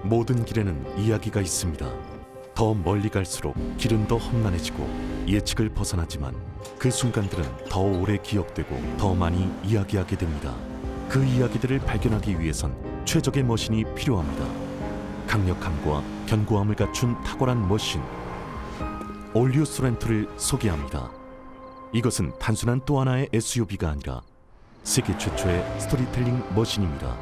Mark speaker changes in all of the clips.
Speaker 1: 모든 길에는 이야기가 있습니다. 더 멀리 갈수록 길은 더 험난해지고 예측을 벗어나지만 그 순간들은 더 오래 기억되고 더 많이 이야기하게 됩니다. 그 이야기들을 발견하기 위해선 최적의 머신이 필요합니다. 강력함과 견고함을 갖춘 탁월한 머신, 올류 소렌토를 소개합니다. 이것은 단순한 또 하나의 SUV가 아니라 세계 최초의 스토리텔링 머신입니다.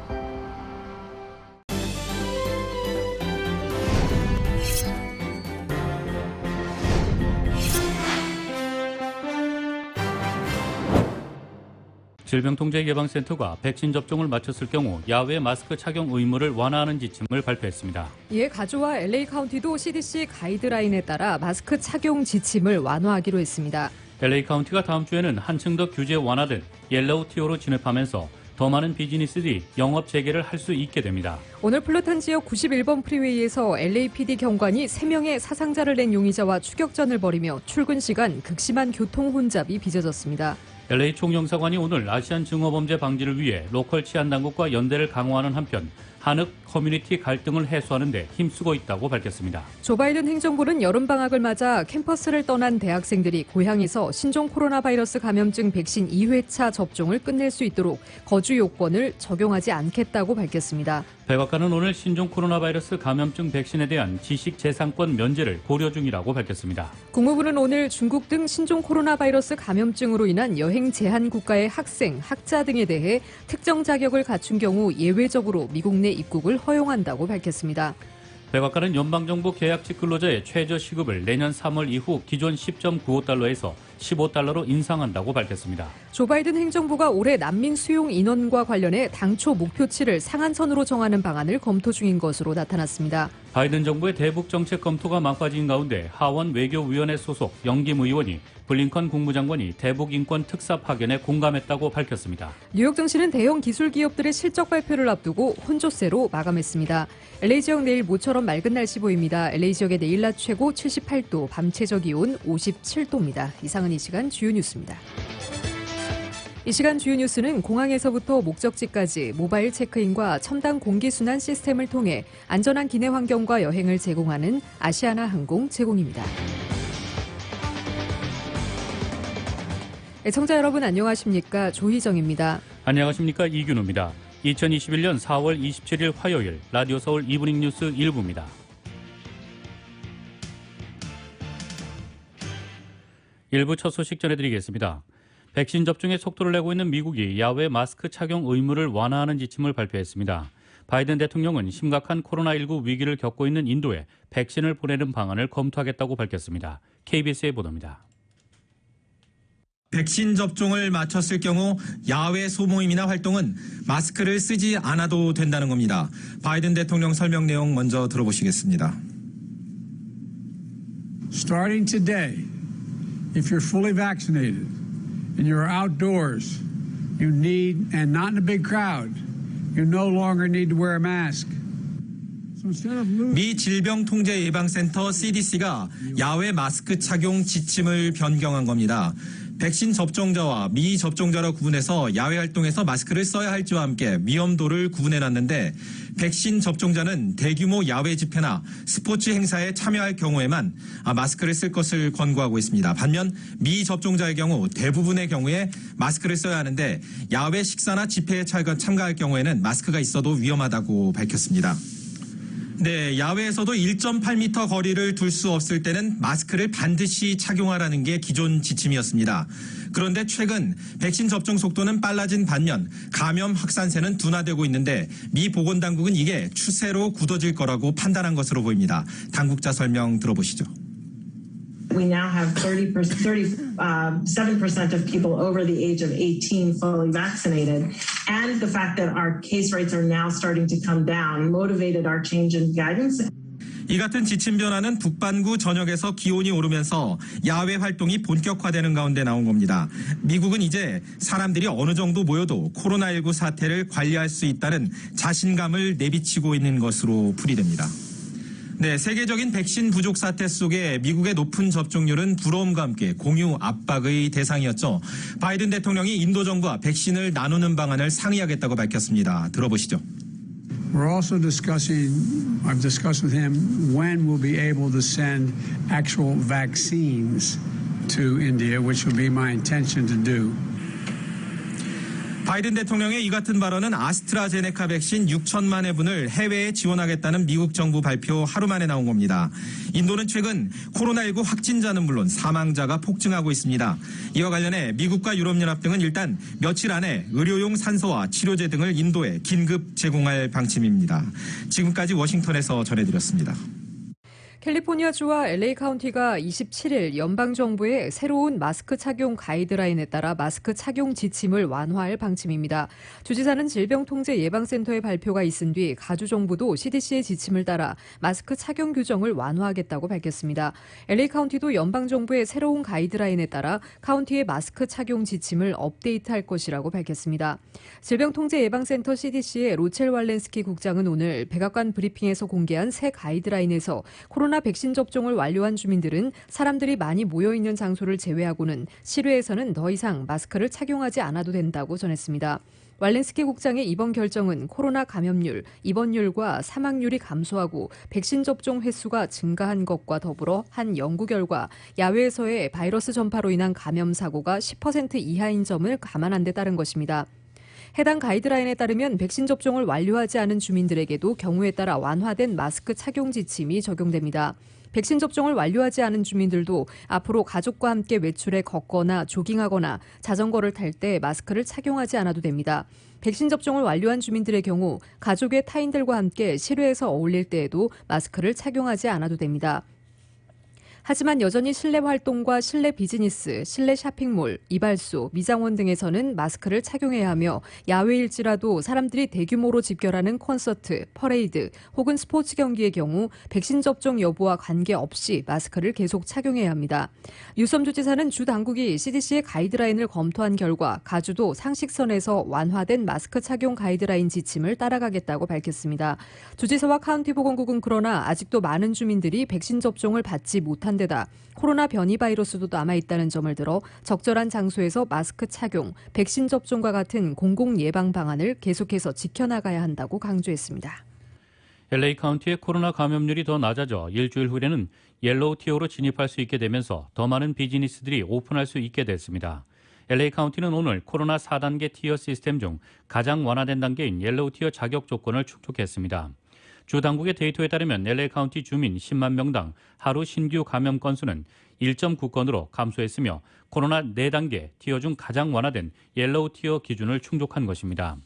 Speaker 2: 질병통제예방센터가 백신 접종을 마쳤을 경우 야외 마스크 착용 의무를 완화하는 지침을 발표했습니다.
Speaker 3: 이에 가주와 LA 카운티도 CDC 가이드라인에 따라 마스크 착용 지침을 완화하기로 했습니다.
Speaker 2: LA 카운티가 다음 주에는 한층 더 규제 완화된 옐로우 티어로 진입하면서 더 많은 비즈니스들이 영업 재개를 할 수 있게 됩니다.
Speaker 3: 오늘 플루탄 지역 91번 프리웨이에서 LAPD 경관이 3명의 사상자를 낸 용의자와 추격전을 벌이며 출근 시간 극심한 교통 혼잡이 빚어졌습니다.
Speaker 2: LA 총영사관이 오늘 아시안 증오범죄 방지를 위해 로컬 치안당국과 연대를 강화하는 한편 한흑 커뮤니티 갈등을 해소하는 데 힘쓰고 있다고 밝혔습니다.
Speaker 3: 조 바이든 행정부는 여름방학을 맞아 캠퍼스를 떠난 대학생들이 고향에서 신종 코로나 바이러스 감염증 백신 2회차 접종을 끝낼 수 있도록 거주 요건을 적용하지 않겠다고 밝혔습니다.
Speaker 2: 백악관은 오늘 신종 코로나 바이러스 감염증 백신에 대한 지식 재산권 면제를 고려 중이라고 밝혔습니다.
Speaker 3: 국무부는 오늘 중국 등 신종 코로나 바이러스 감염증으로 인한 여행 제한 국가의 학생, 학자 등에 대해 특정 자격을 갖춘 경우 예외적으로 미국 내 입국을 허용한다고 밝혔습니다.
Speaker 2: 백악관은 연방정부 계약직 근로자의 최저 시급을 내년 3월 이후 기존 10.95달러에서 15달러로 인상한다고 밝혔습니다.
Speaker 3: 조 바이든 행정부가 올해 난민 수용 인원과 관련해 당초 목표치를 상한선으로 정하는 방안을 검토 중인 것으로 나타났습니다.
Speaker 2: 바이든 정부의 대북 정책 검토가 막바지인 가운데 하원 외교위원회 소속 영김 의원이 블링컨 국무장관이 대북 인권 특사 파견에 공감했다고 밝혔습니다.
Speaker 3: 뉴욕 증시는 대형 기술 기업들의 실적 발표를 앞두고 혼조세로 마감했습니다. LA 지역 내일 모처럼 맑은 날씨 보입니다. LA 지역의 내일 낮 최고 78도, 밤 최저 기온 57도입니다. 이상은 이 시간 주요 뉴스입니다. 이 시간 주요 뉴스는 공항에서부터 목적지까지 모바일 체크인과 첨단 공기순환 시스템을 통해 안전한 기내 환경과 여행을 제공하는 아시아나 항공 제공입니다. 애청자 여러분 안녕하십니까? 조희정입니다.
Speaker 2: 안녕하십니까? 이균호입니다. 2021년 4월 27일 화요일 라디오 서울 이브닝 뉴스 1부입니다. 일부 첫 소식 전해드리겠습니다. 백신 접종에 속도를 내고 있는 미국이 야외 마스크 착용 의무를 완화하는 지침을 발표했습니다. 바이든 대통령은 심각한 코로나19 위기를 겪고 있는 인도에 백신을 보내는 방안을 검토하겠다고 밝혔습니다. KBS의 보도입니다.
Speaker 4: 백신 접종을 마쳤을 경우 야외 소모임이나 활동은 마스크를 쓰지 않아도 된다는 겁니다. 바이든 대통령 설명 내용 먼저 들어보시겠습니다.
Speaker 5: Starting today, if you're fully vaccinated and you're outdoors, you need, and not in a big crowd, you no longer need to wear a mask. 미 질병통제예방센터 CDC가 야외 마스크 착용 지침을 변경한 겁니다. 백신 접종자와 미접종자로 구분해서 야외 활동에서 마스크를 써야 할지와 함께 위험도를 구분해놨는데 백신 접종자는 대규모 야외 집회나 스포츠 행사에 참여할 경우에만 마스크를 쓸 것을 권고하고 있습니다. 반면 미접종자의 경우 대부분의 경우에 마스크를 써야 하는데 야외 식사나 집회에 참가할 경우에는 마스크가 있어도 위험하다고 밝혔습니다. 네, 야외에서도 1.8m 거리를 둘 수 없을 때는 마스크를 반드시 착용하라는 게 기존 지침이었습니다. 그런데 최근 백신 접종 속도는 빨라진 반면 감염 확산세는 둔화되고 있는데 미 보건당국은 이게 추세로 굳어질 거라고 판단한 것으로 보입니다. 당국자 설명 들어보시죠.
Speaker 6: We now have 37% of people over the age of 18 fully vaccinated, and the fact that our case rates are now starting to come down motivated our change in guidance.
Speaker 4: 이 같은 지침 변화는 북반구 전역에서 기온이 오르면서 야외 활동이 본격화되는 가운데 나온 겁니다. 미국은 이제 사람들이 어느 정도 모여도 코로나19 사태를 관리할 수 있다는 자신감을 내비치고 있는 것으로 풀이됩니다. 네, 세계적인 백신 부족 사태 속에 미국의 높은 접종률은 부러움과 함께 공유 압박의 대상이었죠. 바이든 대통령이 인도 정부와 백신을 나누는 방안을 상의하겠다고 밝혔습니다. 들어보시죠.
Speaker 5: We're also I've discussed with him when we'll be able to send actual vaccines to India, which will be my intention to do.
Speaker 4: 바이든 대통령의 이 같은 발언은 아스트라제네카 백신 6천만 회분을 해외에 지원하겠다는 미국 정부 발표 하루 만에 나온 겁니다. 인도는 최근 코로나19 확진자는 물론 사망자가 폭증하고 있습니다. 이와 관련해 미국과 유럽연합 등은 일단 며칠 안에 의료용 산소와 치료제 등을 인도에 긴급 제공할 방침입니다. 지금까지 워싱턴에서 전해드렸습니다.
Speaker 3: 캘리포니아주와 LA 카운티가 27일 연방정부의 새로운 마스크 착용 가이드라인에 따라 마스크 착용 지침을 완화할 방침입니다. 주지사는 질병통제예방센터의 발표가 있은 뒤 가주정부도 CDC의 지침을 따라 마스크 착용 규정을 완화하겠다고 밝혔습니다. LA 카운티도 연방정부의 새로운 가이드라인에 따라 카운티의 마스크 착용 지침을 업데이트할 것이라고 밝혔습니다. 질병통제예방센터 CDC의 로첼 왈렌스키 국장은 오늘 백악관 브리핑에서 공개한 새 가이드라인에서 코로나 백신 접종을 완료한 주민들은 사람들이 많이 모여있는 장소를 제외하고는 실외에서는 더 이상 마스크를 착용하지 않아도 된다고 전했습니다. 왈렌스키 국장의 이번 결정은 코로나 감염률, 입원율과 사망률이 감소하고 백신 접종 횟수가 증가한 것과 더불어 한 연구 결과 야외에서의 바이러스 전파로 인한 감염 사고가 10% 이하인 점을 감안한 데 따른 것입니다. 해당 가이드라인에 따르면 백신 접종을 완료하지 않은 주민들에게도 경우에 따라 완화된 마스크 착용 지침이 적용됩니다. 백신 접종을 완료하지 않은 주민들도 앞으로 가족과 함께 외출해 걷거나 조깅하거나 자전거를 탈 때 마스크를 착용하지 않아도 됩니다. 백신 접종을 완료한 주민들의 경우 가족의 타인들과 함께 실외에서 어울릴 때에도 마스크를 착용하지 않아도 됩니다. 하지만 여전히 실내 활동과 실내 비즈니스, 실내 쇼핑몰, 이발소, 미장원 등에서는 마스크를 착용해야 하며 야외일지라도 사람들이 대규모로 집결하는 콘서트, 퍼레이드 혹은 스포츠 경기의 경우 백신 접종 여부와 관계없이 마스크를 계속 착용해야 합니다. 뉴섬 주지사는 주 당국이 CDC의 가이드라인을 검토한 결과 가주도 상식선에서 완화된 마스크 착용 가이드라인 지침을 따라가겠다고 밝혔습니다. 주지사와 카운티 보건국은 그러나 아직도 많은 주민들이 백신 접종을 받지 못한 데다 코로나 변이 바이러스도 남아있다는 점을 들어 적절한 장소에서 마스크 착용, 백신 접종과 같은 공공 예방 방안을 계속해서 지켜나가야 한다고 강조했습니다.
Speaker 2: LA 카운티의 코로나 감염률이 더 낮아져 일주일 후에는 옐로우 티어로 진입할 수 있게 되면서 더 많은 비즈니스들이 오픈할 수 있게 됐습니다. LA 카운티는 오늘 코로나 4단계 티어 시스템 중 가장 완화된 단계인 옐로우 티어 자격 조건을 축소했습니다. 주 당국의 데이터에 따르면 LA 카운티 주민 10만 명당 하루 신규 감염 건수는 1.9건으로 감소했으며 코로나 4단계 티어 중 가장 완화된 옐로우 티어 기준을 충족한 것입니다.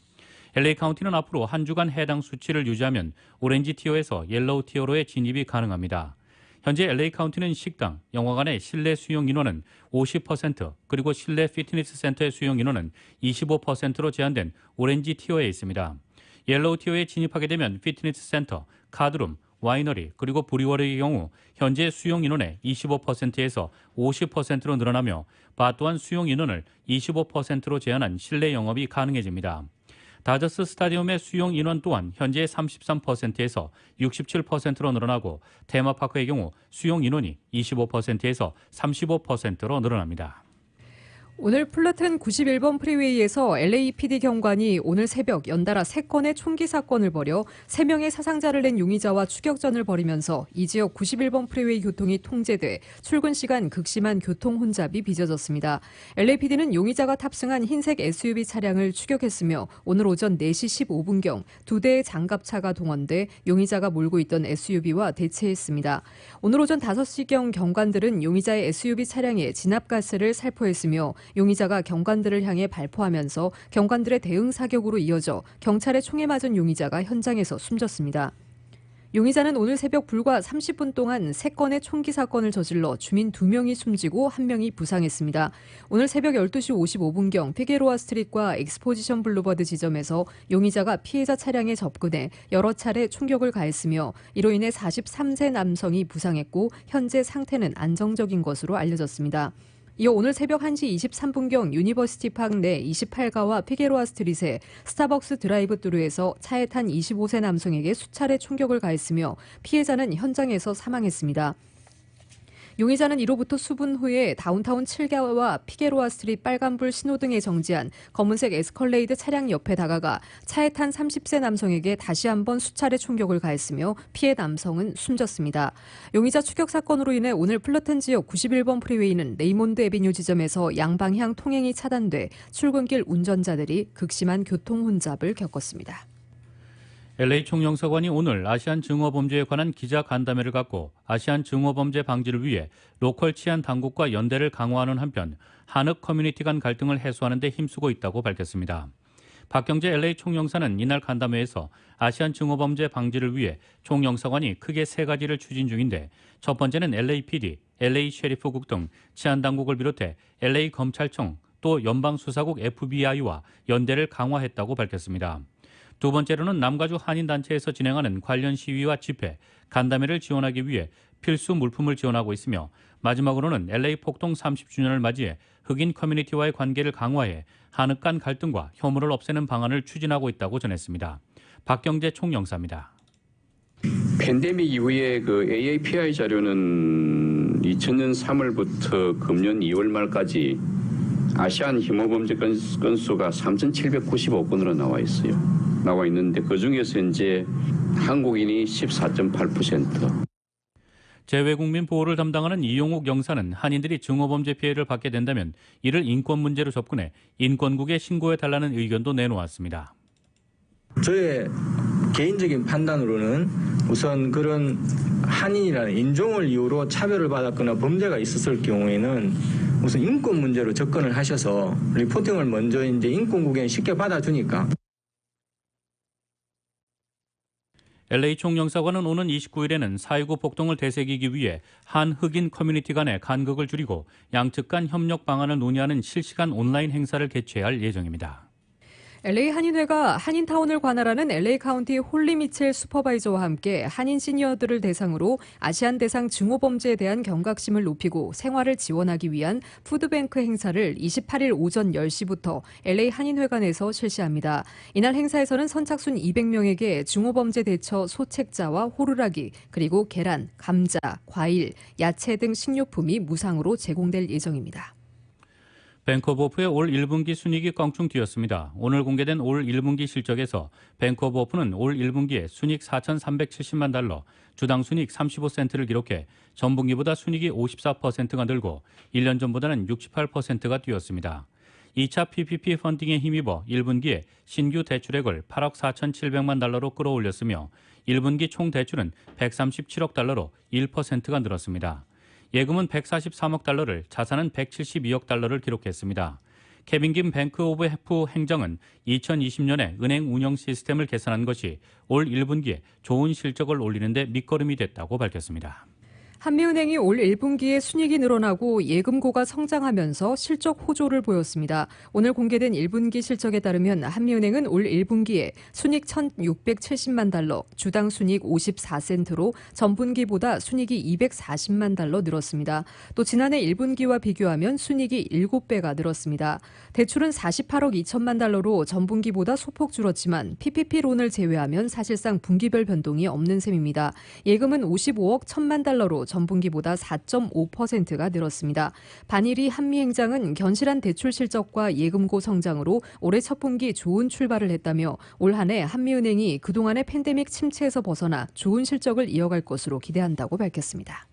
Speaker 2: LA 카운티는 앞으로 한 주간 해당 수치를 유지하면 오렌지 티어에서 옐로우 티어로의 진입이 가능합니다. 현재 LA 카운티는 식당, 영화관의 실내 수용 인원은 50% 그리고 실내 피트니스 센터의 수용 인원은 25%로 제한된 오렌지 티어에 있습니다. 옐로우 티어에 진입하게 되면 피트니스 센터, 카드룸, 와이너리 그리고 브리워리의 경우 현재 수용 인원의 25%에서 50%로 늘어나며 바 또한 수용 인원을 25%로 제한한 실내 영업이 가능해집니다. 다저스 스타디움의 수용 인원 또한 현재 33%에서 67%로 늘어나고 테마파크의 경우 수용 인원이 25%에서 35%로 늘어납니다.
Speaker 3: 오늘 플러튼 91번 프리웨이에서 LAPD 경관이 오늘 새벽 연달아 3건의 총기 사건을 벌여 3명의 사상자를 낸 용의자와 추격전을 벌이면서 이 지역 91번 프리웨이 교통이 통제돼 출근 시간 극심한 교통 혼잡이 빚어졌습니다. LAPD는 용의자가 탑승한 흰색 SUV 차량을 추격했으며 오늘 오전 4시 15분경 2대의 장갑차가 동원돼 용의자가 몰고 있던 SUV와 대체했습니다. 오늘 오전 5시경 경관들은 용의자의 SUV 차량에 진압가스를 살포했으며 용의자가 경관들을 향해 발포하면서 경관들의 대응 사격으로 이어져 경찰의 총에 맞은 용의자가 현장에서 숨졌습니다. 용의자는 오늘 새벽 불과 30분 동안 3건의 총기 사건을 저질러 주민 2명이 숨지고 1명이 부상했습니다. 오늘 새벽 12시 55분경 피게로아 스트릿과 엑스포지션 블루버드 지점에서 용의자가 피해자 차량에 접근해 여러 차례 총격을 가했으며 이로 인해 43세 남성이 부상했고 현재 상태는 안정적인 것으로 알려졌습니다. 이어 오늘 새벽 1시 23분경 유니버시티 파크 내 28가와 피게로아 스트릿의 스타벅스 드라이브 스루에서 차에 탄 25세 남성에게 수차례 총격을 가했으며 피해자는 현장에서 사망했습니다. 용의자는 이로부터 수분 후에 다운타운 7가와 피게로아 스트릿 빨간불 신호등에 정지한 검은색 에스컬레이드 차량 옆에 다가가 차에 탄 30세 남성에게 다시 한번 수차례 총격을 가했으며 피해 남성은 숨졌습니다. 용의자 추격 사건으로 인해 오늘 플러튼 지역 91번 프리웨이는 레이몬드 애비뉴 지점에서 양방향 통행이 차단돼 출근길 운전자들이 극심한 교통 혼잡을 겪었습니다.
Speaker 2: LA 총영사관이 오늘 아시안 증오범죄에 관한 기자 간담회를 갖고 아시안 증오범죄 방지를 위해 로컬 치안 당국과 연대를 강화하는 한편 한흑 커뮤니티 간 갈등을 해소하는 데 힘쓰고 있다고 밝혔습니다. 박경재 LA 총영사는 이날 간담회에서 아시안 증오범죄 방지를 위해 총영사관이 크게 3가지를 추진 중인데 첫 번째는 LAPD, LA 셰리프국 등 치안당국을 비롯해 LA 검찰청 또 연방수사국 FBI와 연대를 강화했다고 밝혔습니다. 두 번째로는 남가주 한인단체에서 진행하는 관련 시위와 집회, 간담회를 지원하기 위해 필수 물품을 지원하고 있으며 마지막으로는 LA 폭동 30주년을 맞이해 흑인 커뮤니티와의 관계를 강화해 한흑 간 갈등과 혐오를 없애는 방안을 추진하고 있다고 전했습니다. 박경재 총영사입니다.
Speaker 7: 팬데믹 이후에 그 AAPI 자료는 2000년 3월부터 금년 2월 말까지 아시안 혐오범죄 건수가 3,795건으로 나와 있는데 그중에서 이제 한국인이 14.8%.
Speaker 2: 재외국민 보호를 담당하는 이용욱 영사는 한인들이 증오범죄 피해를 받게 된다면 이를 인권 문제로 접근해 인권국에 신고해달라는 의견도 내놓았습니다.
Speaker 8: 저의 개인적인 판단으로는 우선 그런 한인이라는 인종을 이유로 차별을 받았거나 범죄가 있었을 경우에는 우선 인권 문제로 접근을 하셔서 리포팅을 먼저 이제 인권국에 쉽게 받아주니까.
Speaker 2: LA 총영사관은 오는 29일에는 4.19 폭동을 되새기기 위해 한 흑인 커뮤니티 간의 간극을 줄이고 양측 간 협력 방안을 논의하는 실시간 온라인 행사를 개최할 예정입니다.
Speaker 3: LA 한인회가 한인타운을 관할하는 LA 카운티 홀리 미첼 슈퍼바이저와 함께 한인 시니어들을 대상으로 아시안 대상 증오범죄에 대한 경각심을 높이고 생활을 지원하기 위한 푸드뱅크 행사를 28일 오전 10시부터 LA 한인회관에서 실시합니다. 이날 행사에서는 선착순 200명에게 증오범죄 대처 소책자와 호루라기, 그리고 계란, 감자, 과일, 야채 등 식료품이 무상으로 제공될 예정입니다.
Speaker 2: 뱅크오버프의 올 1분기 순이익이 껑충 뛰었습니다. 오늘 공개된 올 1분기 실적에서 뱅크오버프는 올 1분기에 순이익 4,370만 달러, 주당 순이익 35센트를 기록해 전분기보다 순이익이 54%가 늘고 1년 전보다는 68%가 뛰었습니다. 2차 PPP 펀딩에 힘입어 1분기에 신규 대출액을 8억 4,700만 달러로 끌어올렸으며 1분기 총 대출은 137억 달러로 1%가 늘었습니다. 예금은 143억 달러를, 자산은 172억 달러를 기록했습니다. 케빈 김 뱅크 오브 해프 행정은 2020년에 은행 운영 시스템을 개선한 것이 올 1분기에 좋은 실적을 올리는 데 밑거름이 됐다고 밝혔습니다.
Speaker 3: 한미은행이 올 1분기에 순이익이 늘어나고 예금고가 성장하면서 실적 호조를 보였습니다. 오늘 공개된 1분기 실적에 따르면 한미은행은 올 1분기에 순이익 1,670만 달러, 주당 순이익 54센트로 전분기보다 순이익이 240만 달러 늘었습니다. 또 지난해 1분기와 비교하면 순이익이 7배가 늘었습니다. 대출은 48억 2천만 달러로 전분기보다 소폭 줄었지만 PPP론을 제외하면 사실상 분기별 변동이 없는 셈입니다. 예금은 55억 1천만 달러로 전분기보다 4.5%가 늘었습니다. 반일이 한미행장은 견실한 대출 실적과 예금고 성장으로 올해 첫 분기 좋은 출발을 했다며 올 한 해 한미은행이 그동안의 팬데믹 침체에서 벗어나 좋은 실적을 이어갈 것으로 기대한다고 밝혔습니다.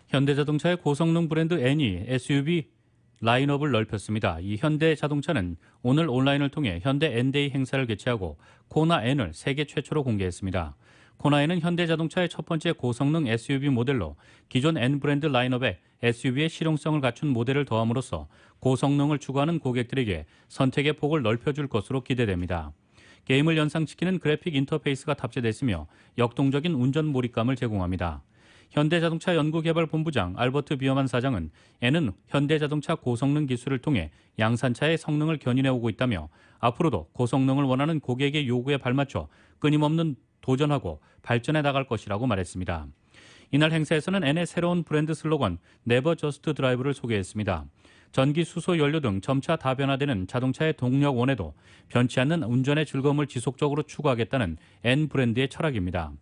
Speaker 2: 현대자동차의 고성능 브랜드 N이 SUV 라인업을 넓혔습니다. 이 현대자동차는 오늘 온라인을 통해 현대 N데이 행사를 개최하고 코나 N을 세계 최초로 공개했습니다. 코나 N은 현대자동차의 첫 번째 고성능 SUV 모델로 기존 N 브랜드 라인업에 SUV의 실용성을 갖춘 모델을 더함으로써 고성능을 추구하는 고객들에게 선택의 폭을 넓혀줄 것으로 기대됩니다. 게임을 연상시키는 그래픽 인터페이스가 탑재됐으며 역동적인 운전 몰입감을 제공합니다. 현대자동차 연구개발본부장 알버트 비어만 사장은 N은 현대자동차 고성능 기술을 통해 양산차의 성능을 견인해오고 있다며 앞으로도 고성능을 원하는 고객의 요구에 발맞춰 끊임없는 도전하고 발전해 나갈 것이라고 말했습니다. 이날 행사에서는 N의 새로운 브랜드 슬로건 Never Just Drive를 소개했습니다. 전기, 수소, 연료 등 점차 다변화되는 자동차의 동력원에도 변치 않는 운전의 즐거움을 지속적으로 추구하겠다는 N 브랜드의 철학입니다.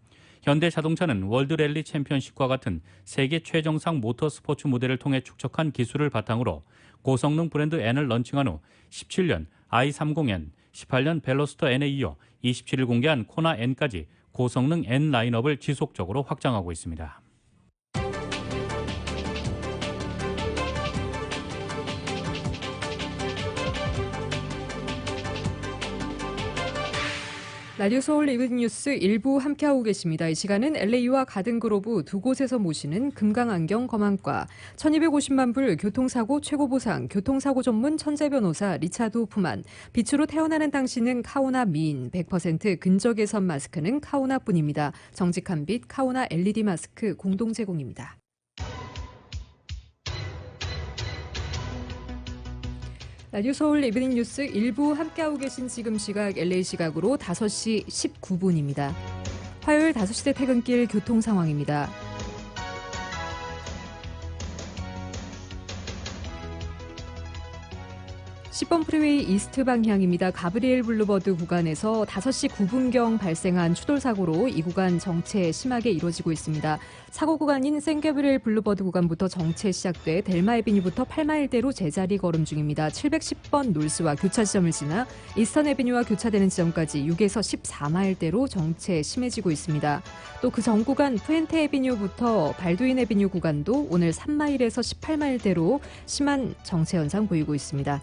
Speaker 2: 현대자동차는 월드랠리 챔피언십과 같은 세계 최정상 모터스포츠 무대를 통해 축적한 기술을 바탕으로 고성능 브랜드 N을 런칭한 후 17년 i30N, 18년 벨로스터 N에 이어 27일 공개한 코나 N까지 고성능 N 라인업을 지속적으로 확장하고 있습니다.
Speaker 3: 라디오 서울 이브닝 뉴스 일부 함께하고 계십니다. 이 시간은 LA와 가든그로브 두 곳에서 모시는 금강안경 검안과 1250만 불 교통사고 최고보상 교통사고 전문 천재변호사 리차드 호프만, 빛으로 태어나는 당신은 카오나 미인, 100% 근적외선 마스크는 카오나뿐입니다. 정직한 빛 카오나 LED 마스크 공동 제공입니다. 라디오 서울 이브닝 뉴스 일부 함께하고 계신 지금 시각 LA 시각으로 5시 19분입니다. 화요일 5시대 퇴근길 교통 상황입니다. 10번 프리웨이 이스트 방향입니다. 가브리엘 블루버드 구간에서 5시 9분경 발생한 추돌 사고로 이 구간 정체 심하게 이루어지고 있습니다. 사고 구간인 생가브리엘 블루버드 구간부터 정체 시작돼 델마 에비뉴부터 8마일대로 제자리 걸음 중입니다. 710번 놀스와 교차 지점을 지나 이스턴 에비뉴와 교차되는 지점까지 6에서 14마일대로 정체 심해지고 있습니다. 또 그 전 구간 푸엔테 에비뉴부터 발두인 에비뉴 구간도 오늘 3마일에서 18마일대로 심한 정체 현상 보이고 있습니다.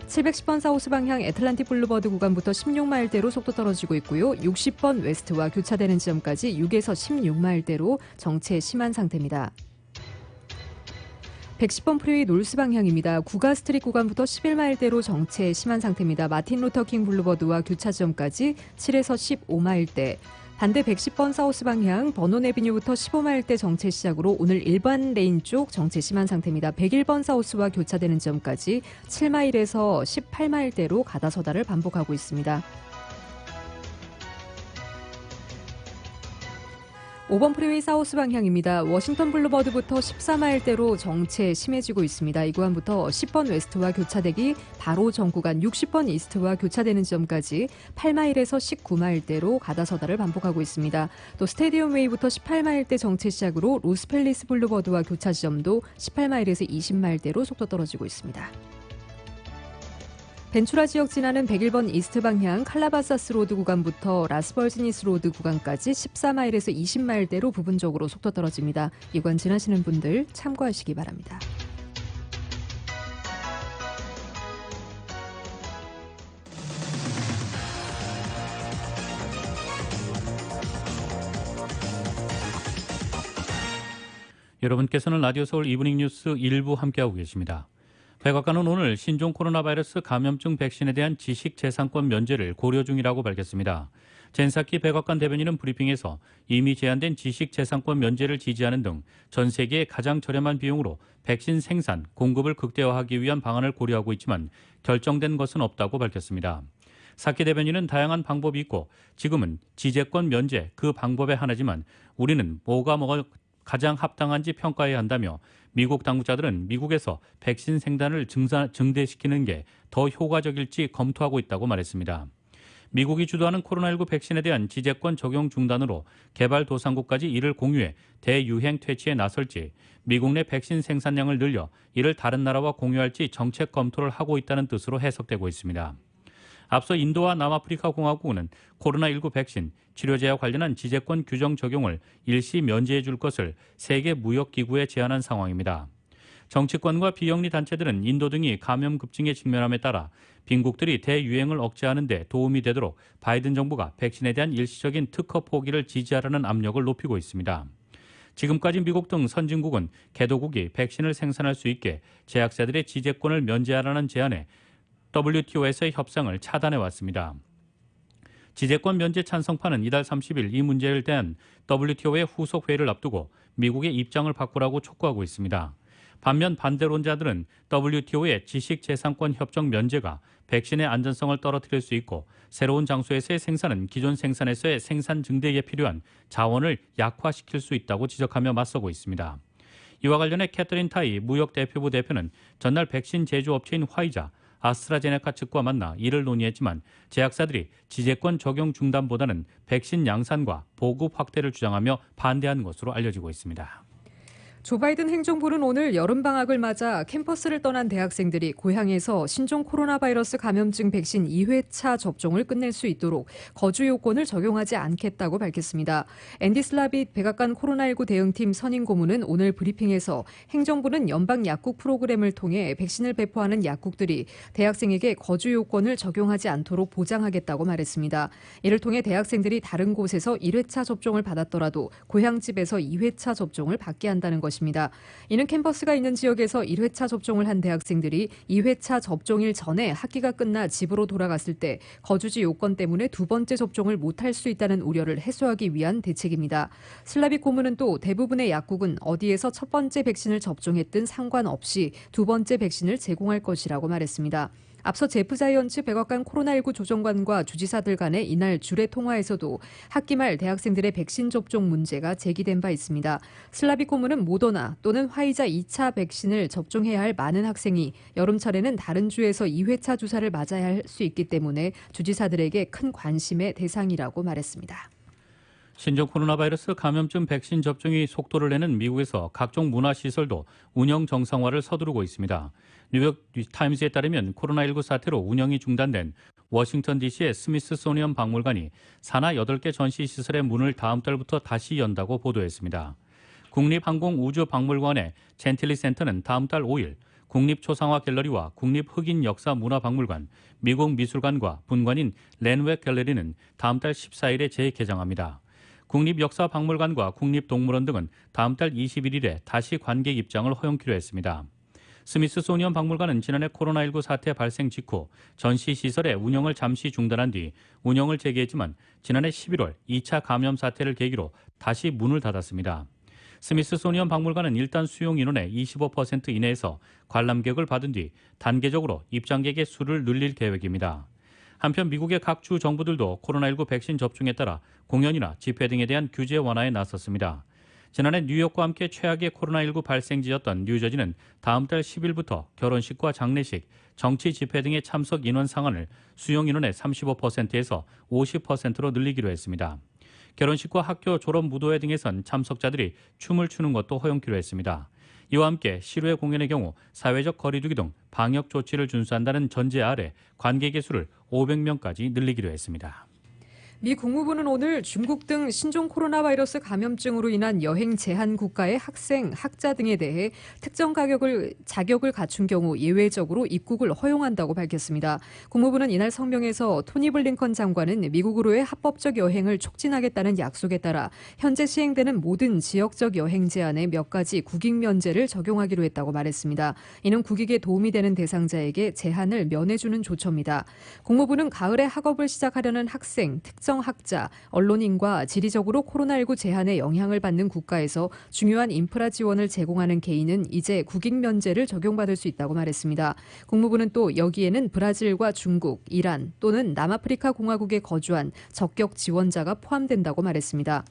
Speaker 3: 710번 사우스 방향 애틀란틱 블루버드 구간부터 16마일대로 속도 떨어지고 있고요. 60번 웨스트와 교차되는 지점까지 6에서 16마일대로 정체 심한 상태입니다. 110번 프리웨이 놀스 방향입니다. 구가 스트릿 구간부터 11마일대로 정체 심한 상태입니다. 마틴 루터킹 블루버드와 교차 지점까지 7에서 15마일대. 반대 110번 사우스 방향 버논 에비뉴부터 15마일대 정체 시작으로 오늘 일반 레인 쪽 정체 심한 상태입니다. 101번 사우스와 교차되는 지점까지 7마일에서 18마일대로 가다서다를 반복하고 있습니다. 5번 프리웨이 사우스 방향입니다. 워싱턴 블루버드부터 14마일대로 정체 심해지고 있습니다. 이 구간부터 10번 웨스트와 교차되기 바로 전 구간 60번 이스트와 교차되는 지점까지 8마일에서 19마일대로 가다서다를 반복하고 있습니다. 또 스테디움 웨이부터 18마일대 정체 시작으로 로스펠리스 블루버드와 교차 지점도 18마일에서 20마일대로 속도 떨어지고 있습니다. 벤추라 지역 지나는 101번 이스트 방향 칼라바사스 로드 구간부터 라스버지니스 로드 구간까지 14마일에서 20마일대로 부분적으로 속도 떨어집니다. 이 구간 지나시는 분들 참고하시기 바랍니다.
Speaker 2: 여러분께서는 라디오 서울 이브닝 뉴스 일부 함께하고 계십니다. 백악관은 오늘 신종 코로나 바이러스 감염증 백신에 대한 지식재산권 면제를 고려 중이라고 밝혔습니다. 젠사키 백악관 대변인은 브리핑에서 이미 제한된 지식재산권 면제를 지지하는 등 전 세계의 가장 저렴한 비용으로 백신 생산, 공급을 극대화하기 위한 방안을 고려하고 있지만 결정된 것은 없다고 밝혔습니다. 사키 대변인은 다양한 방법이 있고 지금은 지재권 면제 그 방법의 하나지만 우리는 뭐가 가장 합당한지 평가해야 한다며 미국 당국자들은 미국에서 백신 생산을 증대시키는 게 더 효과적일지 검토하고 있다고 말했습니다. 미국이 주도하는 코로나19 백신에 대한 지재권 적용 중단으로 개발도상국까지 이를 공유해 대유행 퇴치에 나설지 미국 내 백신 생산량을 늘려 이를 다른 나라와 공유할지 정책 검토를 하고 있다는 뜻으로 해석되고 있습니다. 앞서 인도와 남아프리카 공화국은 코로나19 백신, 치료제와 관련한 지재권 규정 적용을 일시 면제해 줄 것을 세계무역기구에 제안한 상황입니다. 정치권과 비영리 단체들은 인도 등이 감염 급증에 직면함에 따라 빈국들이 대유행을 억제하는 데 도움이 되도록 바이든 정부가 백신에 대한 일시적인 특허 포기를 지지하라는 압력을 높이고 있습니다. 지금까지 미국 등 선진국은 개도국이 백신을 생산할 수 있게 제약사들의 지재권을 면제하라는 제안에 WTO에서의 협상을 차단해왔습니다. 지재권 면제 찬성파는 이달 30일 이 문제에 대한 WTO의 후속 회의를 앞두고 미국의 입장을 바꾸라고 촉구하고 있습니다. 반면 반대론자들은 WTO의 지식재산권 협정 면제가 백신의 안전성을 떨어뜨릴 수 있고 새로운 장소에서의 생산은 기존 생산에서의 생산 증대에 필요한 자원을 약화시킬 수 있다고 지적하며 맞서고 있습니다. 이와 관련해 캐터린 타이 무역대표부 대표는 전날 백신 제조업체인 화이자, 아스트라제네카 측과 만나 이를 논의했지만 제약사들이 지재권 적용 중단보다는 백신 양산과 보급 확대를 주장하며 반대한 것으로 알려지고 있습니다.
Speaker 3: 조 바이든 행정부는 오늘 여름방학을 맞아 캠퍼스를 떠난 대학생들이 고향에서 신종 코로나 바이러스 감염증 백신 2회차 접종을 끝낼 수 있도록 거주 요건을 적용하지 않겠다고 밝혔습니다. 앤디 슬라빗 백악관 코로나19 대응팀 선임 고문은 오늘 브리핑에서 행정부는 연방 약국 프로그램을 통해 백신을 배포하는 약국들이 대학생에게 거주 요건을 적용하지 않도록 보장하겠다고 말했습니다. 이를 통해 대학생들이 다른 곳에서 1회차 접종을 받았더라도 고향집에서 2회차 접종을 받게 한다는 것입니다. 이는 캠퍼스가 있는 지역에서 1회차 접종을 한 대학생들이 2회차 접종일 전에 학기가 끝나 집으로 돌아갔을 때 거주지 요건 때문에 두 번째 접종을 못할 수 있다는 우려를 해소하기 위한 대책입니다. 슬라빗 고문은 또 대부분의 약국은 어디에서 첫 번째 백신을 접종했든 상관없이 두 번째 백신을 제공할 것이라고 말했습니다. 앞서 제프 자이언츠 백악관 코로나19 조정관과 주지사들 간의 이날 주례 통화에서도 학기 말 대학생들의 백신 접종 문제가 제기된 바 있습니다. 슬라빗 고문은 모더나 또는 화이자 2차 백신을 접종해야 할 많은 학생이 여름철에는 다른 주에서 2회차 주사를 맞아야 할 수 있기 때문에 주지사들에게 큰 관심의 대상이라고 말했습니다.
Speaker 2: 신종 코로나 바이러스 감염증 백신 접종이 속도를 내는 미국에서 각종 문화시설도 운영 정상화를 서두르고 있습니다. 뉴욕 타임스에 따르면 코로나19 사태로 운영이 중단된 워싱턴 DC의 스미스소니언 박물관이 산하 8개 전시시설의 문을 다음 달부터 다시 연다고 보도했습니다. 국립항공우주박물관의 젠틸리 센터는 다음 달 5일 국립초상화 갤러리와 국립흑인역사문화박물관, 미국 미술관과 분관인 랜웨 갤러리는 다음 달 14일에 재개장합니다. 국립역사박물관과 국립동물원 등은 다음 달 21일에 다시 관객 입장을 허용키로 했습니다. 스미스소니언 박물관은 지난해 코로나19 사태 발생 직후 전시시설의 운영을 잠시 중단한 뒤 운영을 재개했지만 지난해 11월 2차 감염 사태를 계기로 다시 문을 닫았습니다. 스미스소니언 박물관은 일단 수용 인원의 25% 이내에서 관람객을 받은 뒤 단계적으로 입장객의 수를 늘릴 계획입니다. 한편 미국의 각 주 정부들도 코로나19 백신 접종에 따라 공연이나 집회 등에 대한 규제 완화에 나섰습니다. 지난해 뉴욕과 함께 최악의 코로나19 발생지였던 뉴저지는 다음 달 10일부터 결혼식과 장례식, 정치 집회 등의 참석 인원 상한을 수용 인원의 35%에서 50%로 늘리기로 했습니다. 결혼식과 학교 졸업 무도회 등에선 참석자들이 춤을 추는 것도 허용키로 했습니다. 이와 함께 실외 공연의 경우 사회적 거리 두기 등 방역 조치를 준수한다는 전제 아래 관객의 수를 500명까지 늘리기로 했습니다.
Speaker 3: 미 국무부는 오늘 중국 등 신종 코로나 바이러스 감염증으로 인한 여행 제한 국가의 학생, 학자 등에 대해 특정 자격을 갖춘 경우 예외적으로 입국을 허용한다고 밝혔습니다. 국무부는 이날 성명에서 토니 블링컨 장관은 미국으로의 합법적 여행을 촉진하겠다는 약속에 따라 현재 시행되는 모든 지역적 여행 제한에 몇 가지 국익 면제를 적용하기로 했다고 말했습니다. 이는 국익에 도움이 되는 대상자에게 제한을 면해주는 조처입니다. 국무부는 가을에 학업을 시작하려는 학생, 특정 학자, 언론인과 지리적으로 코로나19 제한에 영향을 받는 국가에서 중요한 인프라 지원을 제공하는 개인은 이제 국익 면제를 적용받을 수 있다고 말했습니다. 국무부는 또 여기에는 브라질과 중국, 이란 또는 남아프리카 공화국에 거주한 적격 지원자가 포함된다고 말했습니다.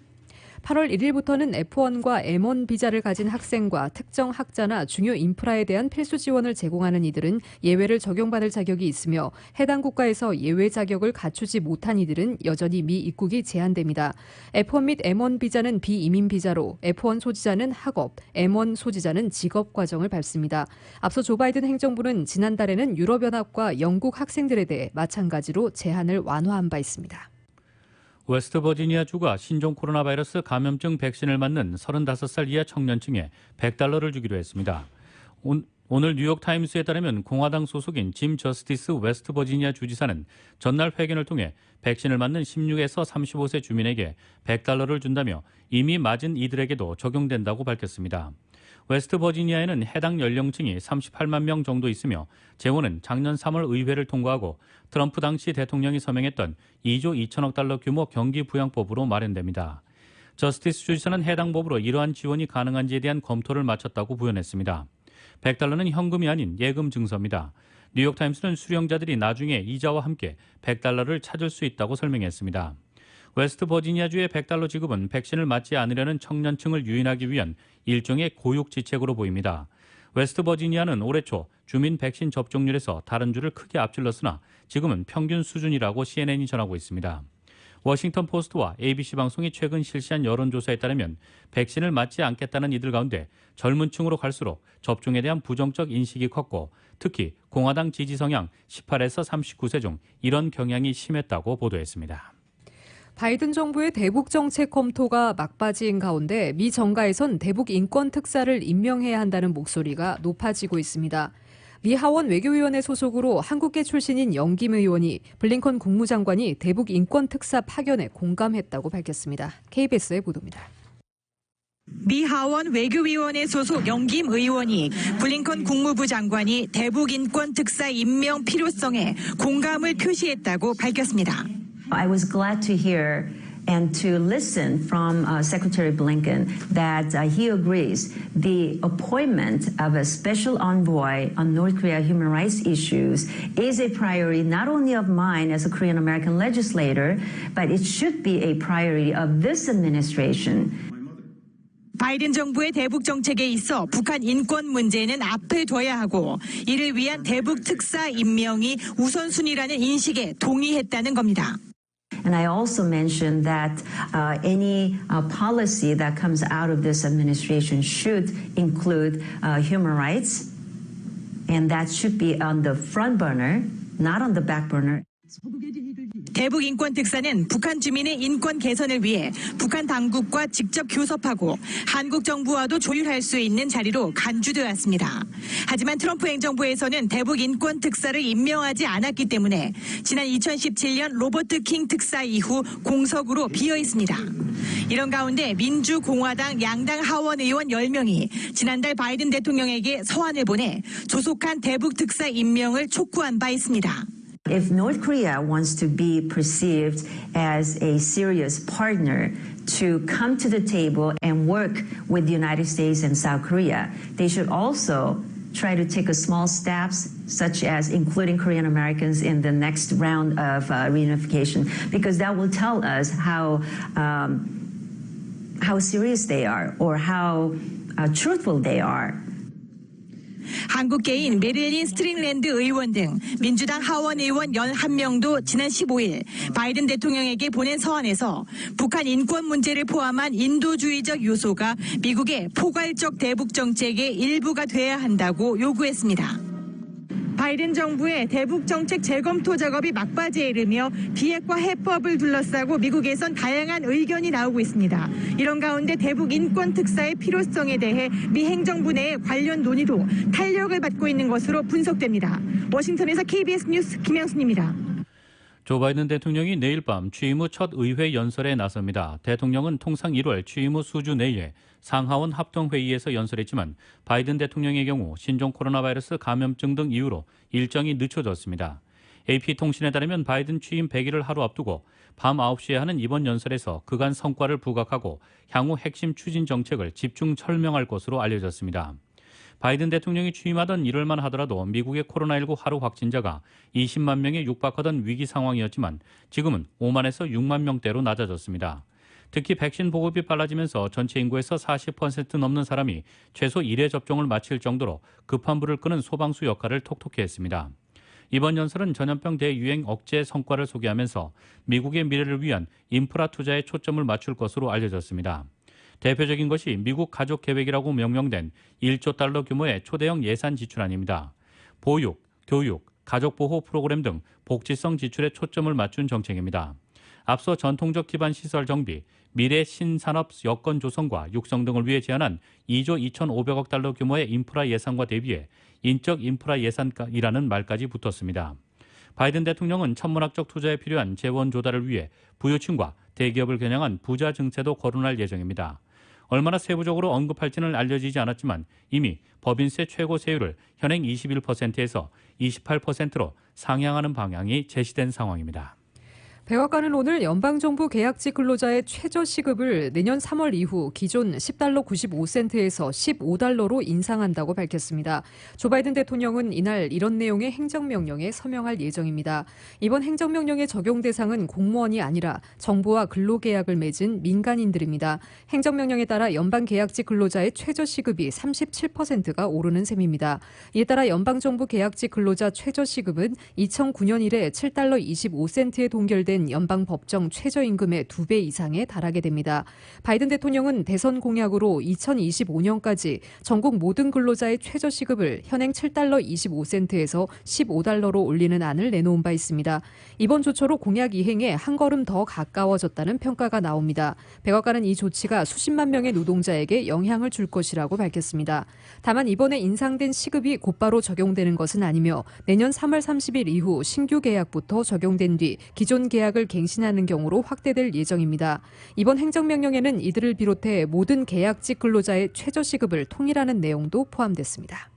Speaker 3: 8월 1일부터는 F1과 M1 비자를 가진 학생과 특정 학자나 중요 인프라에 대한 필수 지원을 제공하는 이들은 예외를 적용받을 자격이 있으며 해당 국가에서 예외 자격을 갖추지 못한 이들은 여전히 미 입국이 제한됩니다. F1 및 M1 비자는 비이민 비자로 F1 소지자는 학업, M1 소지자는 직업 과정을 밟습니다. 앞서 조 바이든 행정부는 지난달에는 유럽연합과 영국 학생들에 대해 마찬가지로 제한을 완화한 바 있습니다.
Speaker 2: 웨스트버지니아주가 신종 코로나 바이러스 감염증 백신을 맞는 35살 이하 청년층에 $100를 주기로 했습니다. 오늘 뉴욕타임스에 따르면 공화당 소속인 짐 저스티스 웨스트버지니아 주지사는 전날 회견을 통해 백신을 맞는 16에서 35세 주민에게 $100를 준다며 이미 맞은 이들에게도 적용된다고 밝혔습니다. 웨스트버지니아에는 해당 연령층이 38만 명 정도 있으며 재원은 작년 3월 의회를 통과하고 트럼프 당시 대통령이 서명했던 2조 2천억 달러 규모 경기부양법으로 마련됩니다. 저스티스 주지사는 해당 법으로 이러한 지원이 가능한지에 대한 검토를 마쳤다고 부연했습니다. $100는 현금이 아닌 예금 증서입니다. 뉴욕타임스는 수령자들이 나중에 이자와 함께 $100를 찾을 수 있다고 설명했습니다. 웨스트버지니아주의 $100 지급은 백신을 맞지 않으려는 청년층을 유인하기 위한 일종의 고육지책으로 보입니다. 웨스트버지니아는 올해 초 주민 백신 접종률에서 다른 주를 크게 앞질렀으나 지금은 평균 수준이라고 CNN이 전하고 있습니다. 워싱턴 포스트와 ABC 방송이 최근 실시한 여론조사에 따르면 백신을 맞지 않겠다는 이들 가운데 젊은 층으로 갈수록 접종에 대한 부정적 인식이 컸고 특히 공화당 지지 성향 18에서 39세 중 이런 경향이 심했다고 보도했습니다.
Speaker 3: 바이든 정부의 대북 정책 검토가 막바지인 가운데 미 정가에선 대북 인권 특사를 임명해야 한다는 목소리가 높아지고 있습니다. 미 하원 외교위원회 소속으로 한국계 출신인 영김 의원이 블링컨 국무장관이 대북 인권 특사 파견에 공감했다고 밝혔습니다. KBS의 보도입니다.
Speaker 9: 미 하원 외교위원회 소속 영김 의원이 블링컨 국무부 장관이 대북 인권 특사 임명 필요성에 공감을 표시했다고 밝혔습니다.
Speaker 10: I was glad to hear and to listen from Secretary Blinken that he agrees the appointment of a special envoy on North Korea human rights issues is a priority not only of mine as a Korean American legislator, but it should be a priority of this administration.
Speaker 9: 바이든 정부의 대북 정책에 있어 북한 인권 문제는 앞에 둬야 하고 이를 위한 대북 특사 임명이 우선순위라는 인식에 동의했다는 겁니다.
Speaker 10: And I also mentioned that any policy that comes out of this administration should include human rights, and that should be on the front burner, not on the back burner.
Speaker 9: 대북 인권 특사는 북한 주민의 인권 개선을 위해 북한 당국과 직접 교섭하고 한국 정부와도 조율할 수 있는 자리로 간주되었습니다. 하지만 트럼프 행정부에서는 대북 인권 특사를 임명하지 않았기 때문에 지난 2017년 로버트 킹 특사 이후 공석으로 비어 있습니다. 이런 가운데 민주공화당 양당 하원 의원 10명이 지난달 바이든 대통령에게 서한을 보내 조속한 대북 특사 임명을 촉구한 바 있습니다.
Speaker 10: If North Korea wants to be perceived as a serious partner to come to the table and work with the United States and South Korea, they should also try to take a small steps, such as including Korean Americans in the next round of reunification, because that will tell us how serious they are or how truthful they are.
Speaker 9: 한국계인 메릴린 스트링랜드 의원 등 민주당 하원 의원 11명도 지난 15일 바이든 대통령에게 보낸 서한에서 북한 인권 문제를 포함한 인도주의적 요소가 미국의 포괄적 대북 정책의 일부가 돼야 한다고 요구했습니다. 바이든 정부의 대북 정책 재검토 작업이 막바지에 이르며 비핵화 해법을 둘러싸고 미국에선 다양한 의견이 나오고 있습니다. 이런 가운데 대북 인권 특사의 필요성에 대해 미 행정부 내의 관련 논의도 탄력을 받고 있는 것으로 분석됩니다. 워싱턴에서 KBS 뉴스 김영순입니다.
Speaker 2: 조 바이든 대통령이 내일 밤 취임 후 첫 의회 연설에 나섭니다. 대통령은 통상 1월 취임 후 수주 내에 상하원 합동회의에서 연설했지만 바이든 대통령의 경우 신종 코로나 바이러스 감염증 등 이유로 일정이 늦춰졌습니다. AP통신에 따르면 바이든 취임 100일을 하루 앞두고 밤 9시에 하는 이번 연설에서 그간 성과를 부각하고 향후 핵심 추진 정책을 집중 설명할 것으로 알려졌습니다. 바이든 대통령이 취임하던 1월만 하더라도 미국의 코로나19 하루 확진자가 20만 명에 육박하던 위기 상황이었지만 지금은 5만에서 6만 명대로 낮아졌습니다. 특히 백신 보급이 빨라지면서 전체 인구에서 40% 넘는 사람이 최소 1회 접종을 마칠 정도로 급한 불을 끄는 소방수 역할을 톡톡히 했습니다. 이번 연설은 전염병 대유행 억제 성과를 소개하면서 미국의 미래를 위한 인프라 투자에 초점을 맞출 것으로 알려졌습니다. 대표적인 것이 미국 가족 계획이라고 명명된 1조 달러 규모의 초대형 예산 지출안입니다. 보육, 교육, 가족보호 프로그램 등 복지성 지출에 초점을 맞춘 정책입니다. 앞서 전통적 기반 시설 정비, 미래 신산업 여건 조성과 육성 등을 위해 제안한 2조 2,500억 달러 규모의 인프라 예산과 대비해 인적 인프라 예산이라는 말까지 붙었습니다. 바이든 대통령은 천문학적 투자에 필요한 재원 조달을 위해 부유층과 대기업을 겨냥한 부자 증세도 거론할 예정입니다. 얼마나 세부적으로 언급할지는 알려지지 않았지만 이미 법인세 최고 세율을 현행 21%에서 28%로 상향하는 방향이 제시된 상황입니다.
Speaker 3: 백악관은 오늘 연방정부 계약직 근로자의 최저시급을 내년 3월 이후 기존 $10 95센트에서 $15로 인상한다고 밝혔습니다. 조 바이든 대통령은 이날 이런 내용의 행정명령에 서명할 예정입니다. 이번 행정명령의 적용 대상은 공무원이 아니라 정부와 근로계약을 맺은 민간인들입니다. 행정명령에 따라 연방계약직 근로자의 최저시급이 37%가 오르는 셈입니다. 이에 따라 연방정부 계약직 근로자 최저시급은 2009년 이래 $7 25센트에 동결된 연방 법정 최저임금의 2배 이상에 달하게 됩니다. 바이든 대통령은 대선 공약으로 2025년까지 전국 모든 근로자의 최저시급을 현행 $7 25센트에서 $15로 올리는 안을 내놓은 바 있습니다. 이번 조처로 공약 이행에 한 걸음 더 가까워졌다는 평가가 나옵니다. 백악관은 이 조치가 수십만 명의 노동자에게 영향을 줄 것이라고 밝혔습니다. 다만 이번에 인상된 시급이 곧바로 적용되는 것은 아니며 내년 3월 30일 이후 신규 계약부터 적용된 뒤 기존 계약을 갱신하는 경우로 확대될 예정입니다. 이번 행정명령에는 이들을 비롯해 모든 계약직 근로자의 최저시급을 통일하는 내용도 포함됐습니다.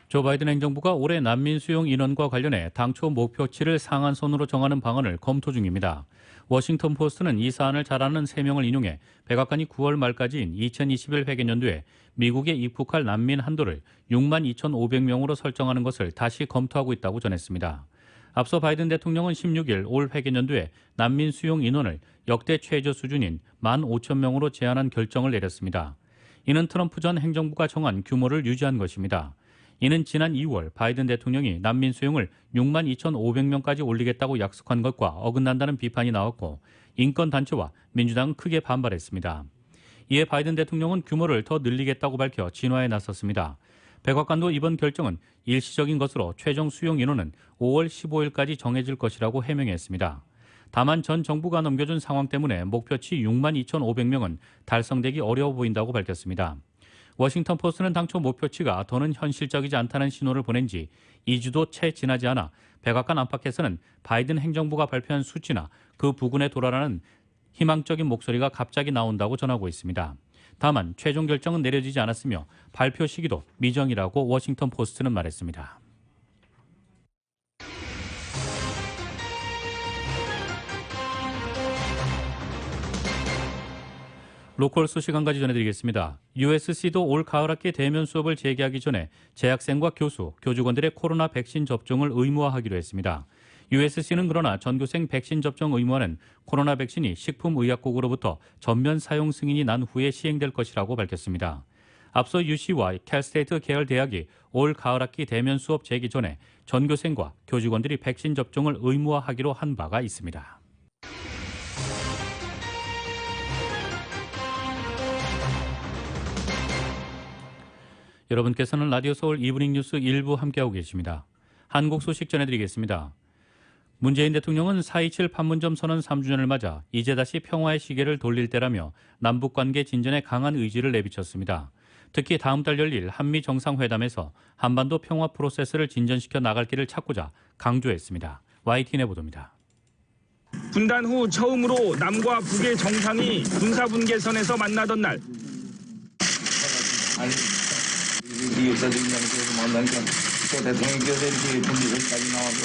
Speaker 2: 조 바이든 행정부가 올해 난민 수용 인원과 관련해 당초 목표치를 상한선으로 정하는 방안을 검토 중입니다. 워싱턴 포스트는 이 사안을 잘 아는 3명을 인용해 백악관이 9월 말까지인 2021 회계년도에 미국에 입국할 난민 한도를 62,500명으로 설정하는 것을 다시 검토하고 있다고 전했습니다. 앞서 바이든 대통령은 16일 올 회계년도에 난민 수용 인원을 역대 최저 수준인 15,000명으로 제한한 결정을 내렸습니다. 이는 트럼프 전 행정부가 정한 규모를 유지한 것입니다. 이는 지난 2월 바이든 대통령이 난민 수용을 62,500명까지 올리겠다고 약속한 것과 어긋난다는 비판이 나왔고 인권단체와 민주당은 크게 반발했습니다. 이에 바이든 대통령은 규모를 더 늘리겠다고 밝혀 진화에 나섰습니다. 백악관도 이번 결정은 일시적인 것으로 최종 수용 인원은 5월 15일까지 정해질 것이라고 해명했습니다. 다만 전 정부가 넘겨준 상황 때문에 목표치 62,500명은 달성되기 어려워 보인다고 밝혔습니다. 워싱턴 포스트는 당초 목표치가 더는 현실적이지 않다는 신호를 보낸 지 2주도 채 지나지 않아 백악관 안팎에서는 바이든 행정부가 발표한 수치나 그 부근에 돌아라는 희망적인 목소리가 갑자기 나온다고 전하고 있습니다. 다만 최종 결정은 내려지지 않았으며 발표 시기도 미정이라고 워싱턴 포스트는 말했습니다. 로컬스 시간까지 전해드리겠습니다. USC도 올 가을학기 대면 수업을 재개하기 전에 재학생과 교수, 교직원들의 코로나 백신 접종을 의무화하기로 했습니다. USC는 그러나 전교생 백신 접종 의무화는 코로나 백신이 식품의약국으로부터 전면 사용 승인이 난 후에 시행될 것이라고 밝혔습니다. 앞서 UC와 캘스테이트 계열 대학이 올 가을학기 대면 수업 재개 전에 전교생과 교직원들이 백신 접종을 의무화하기로 한 바가 있습니다. 여러분께서는 라디오 서울 이브닝 뉴스 1부 함께하고 계십니다. 한국 소식 전해드리겠습니다. 문재인 대통령은 4.27 판문점 선언 3주년을 맞아 이제 다시 평화의 시계를 돌릴 때라며 남북관계 진전에 강한 의지를 내비쳤습니다. 특히 다음 달 열릴 한미 정상회담에서 한반도 평화 프로세스를 진전시켜 나갈 길을 찾고자 강조했습니다. YTN의 보도입니다.
Speaker 11: 분단 후 처음으로 남과 북의 정상이 군사분계선에서 만나던 날.
Speaker 12: 이 역사적인 장소에서 만나니까 또 대통령께서 이렇게 분기선까지 나와서